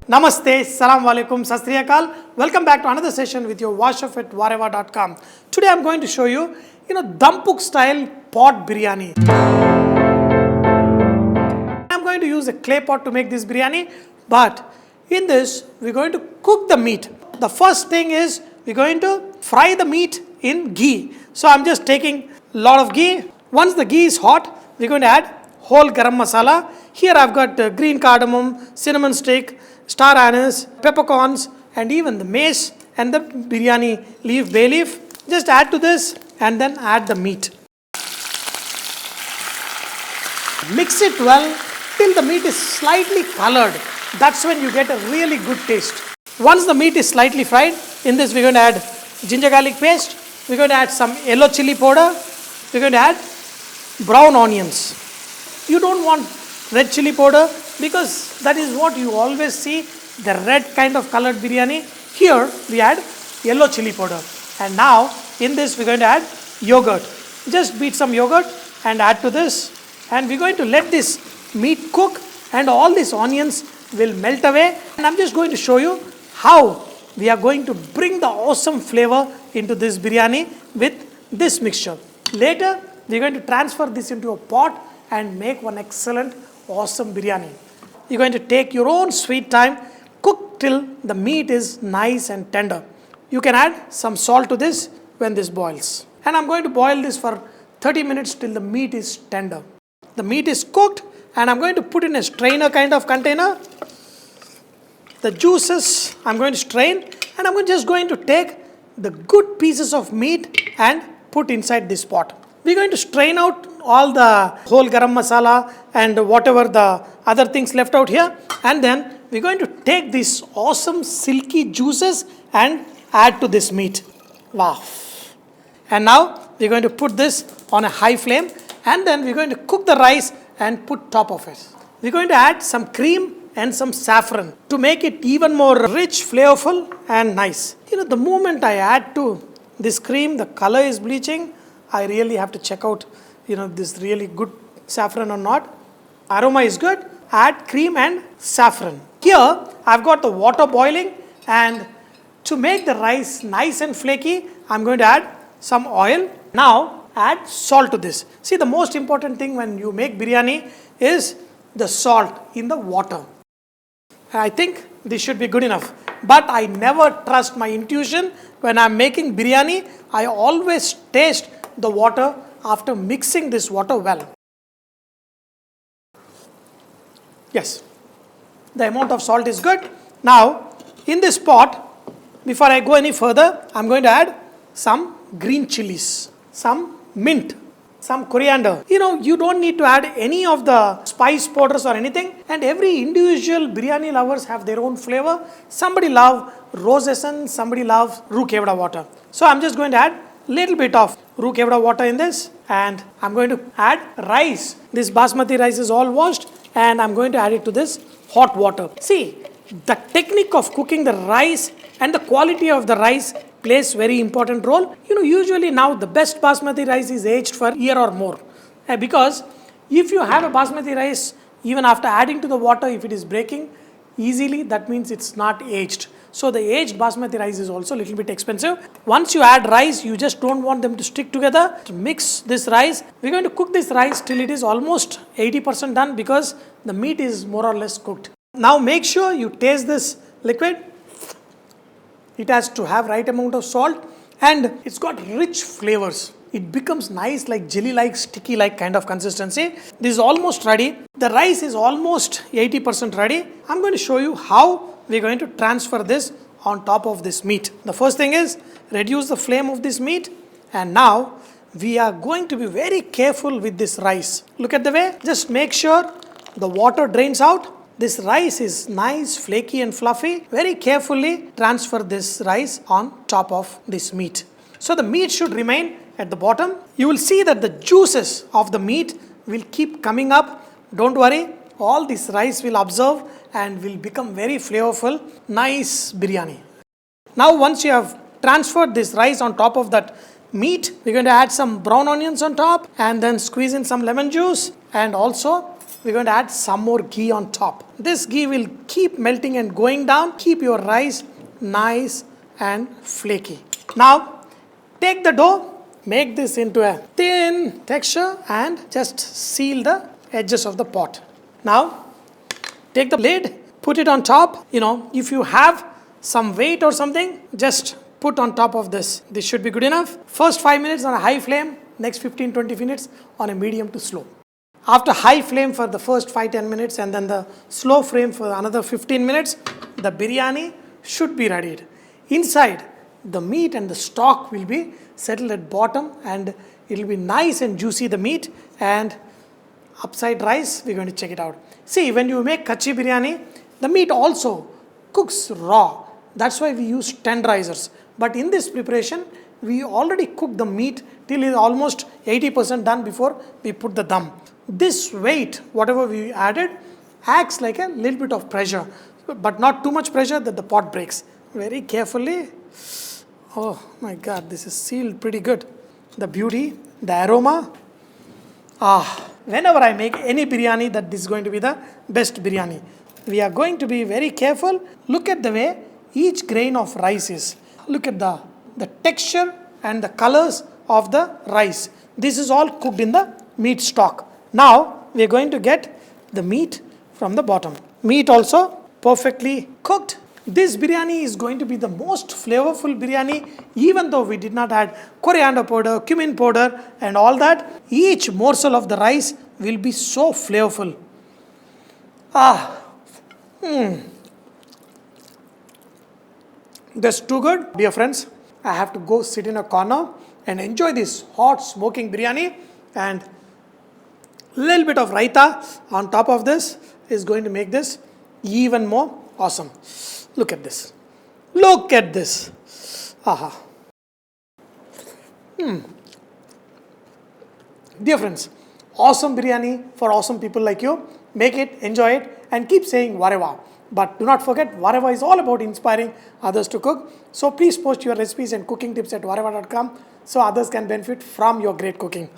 Namaste, Salam Alaikum, Sastriyakal. Welcome back to another session with your washoff at wareva.com. Today I'm going to show you, Dampuk style pot biryani. I'm going to use a clay pot to make this biryani, but in this we're going to cook the meat. The first thing is we're going to fry the meat in ghee. So I'm just taking a lot of ghee. Once the ghee is hot, we're going to add whole garam masala. Here I've got green cardamom, cinnamon stick, star anise, peppercorns, and even the mace and the biryani leaf, bay leaf. Just add to this and then add the meat. Mix it well till the meat is slightly colored. That's when you get a really good taste. Once the meat is slightly fried, in this we're going to add ginger garlic paste. We're going to add some yellow chili powder. We're going to add brown onions. You don't want red chili powder because that is what you always see, the red kind of colored biryani. Here we add yellow chili powder. And now in this we're going to add yogurt. Just beat some yogurt and add to this. And we're going to let this meat cook and all these onions will melt away. And I'm just going to show you how we are going to bring the awesome flavor into this biryani with this mixture. Later we're going to transfer this into a pot and make one excellent awesome biryani. You're going to take your own sweet time, cook till the meat is nice and tender. You can add some salt to this when this boils. And I'm going to boil this for 30 minutes till the meat is tender. The meat is cooked and I'm going to put in a strainer kind of container. The juices I'm going to strain and I'm just going to take the good pieces of meat and put inside this pot. We're going to strain out all the whole garam masala and whatever the other things left out here, and then we're going to take these awesome silky juices and add to this meat. Wow. And now we're going to put this on a high flame and then we're going to cook the rice and put top of it. We're going to add some cream and some saffron to make it even more rich, flavorful and nice. The moment I add to this cream, the color is bleaching. I really have to check out, this really good saffron or not. Aroma is good. Add cream and saffron. Here, I've got the water boiling, and to make the rice nice and flaky, I'm going to add some oil. Now, add salt to this. See, the most important thing when you make biryani is the salt in the water. I think this should be good enough. But I never trust my intuition. When I'm making biryani, I always taste the water after mixing this water well. Yes, the amount of salt is good. Now, in this pot, before I go any further, I'm going to add some green chilies, some mint, some coriander. You don't need to add any of the spice powders or anything. And every individual biryani lovers have their own flavor. Somebody loves rose essence, somebody loves roux kevda water. So I'm just going to add little bit of roux kevda water in this, and I'm going to add rice. This basmati rice is all washed and I'm going to add it to this hot water. See, the technique of cooking the rice and the quality of the rice plays very important role. Usually now the best basmati rice is aged for a year or more, because if you have a basmati rice, even after adding to the water, if it is breaking easily, that means it's not aged. So the aged basmati rice is also a little bit expensive. Once you add rice, you just don't want them to stick together. To mix this rice, we're going to cook this rice till it is almost 80% done because the meat is more or less cooked. Now make sure you taste this liquid. It has to have right amount of salt and it's got rich flavors. It becomes nice like jelly-like, sticky-like kind of consistency. This is almost ready. The rice is almost 80% ready. I'm going to show you how we're going to transfer this on top of this meat. The first thing is reduce the flame of this meat, and now we are going to be very careful with this rice. Look at the way. Just make sure the water drains out. This rice is nice, flaky and fluffy. Very carefully transfer this rice on top of this meat. So the meat should remain at the bottom. You will see that the juices of the meat will keep coming up. Don't worry, all this rice will absorb and will become very flavorful, nice biryani. Now once you have transferred this rice on top of that meat, we're going to add some brown onions on top and then squeeze in some lemon juice and also we're going to add some more ghee on top. This ghee will keep melting and going down, keep your rice nice and flaky. Now, take the dough, make this into a thin texture and just seal the edges of the pot. Now, take the lid, put it on top. If you have some weight or something, just put on top of this. This should be good enough. First 5 minutes on a high flame, next 15-20 minutes on a medium to slow. After high flame for the first 5-10 minutes and then the slow flame for another 15 minutes, the biryani should be ready. Inside, the meat and the stock will be settled at bottom and it will be nice and juicy, the meat, and upside rice, we're going to check it out. See, when you make kachi biryani, the meat also cooks raw. That's why we use tenderizers. But in this preparation, we already cook the meat till it's almost 80% done before we put the dum. This weight, whatever we added, acts like a little bit of pressure, but not too much pressure that the pot breaks. Very carefully. Oh my God, this is sealed pretty good. The beauty, the aroma. Whenever I make any biryani, that this is going to be the best biryani. We are going to be very careful. Look at the way each grain of rice is. Look at the texture and the colors of the rice. This is all cooked in the meat stock. Now, we are going to get the meat from the bottom. Meat also perfectly cooked. This biryani is going to be the most flavorful biryani, even though we did not add coriander powder, cumin powder and all that. Each morsel of the rice will be so flavorful. That's too good. Dear friends, I have to go sit in a corner and enjoy this hot smoking biryani, and little bit of raita on top of this is going to make this even more awesome. Look at this. Look at this. Dear friends, awesome biryani for awesome people like you. Make it, enjoy it, and keep saying Vareva. But do not forget, Vareva is all about inspiring others to cook. So please post your recipes and cooking tips at vareva.com so others can benefit from your great cooking.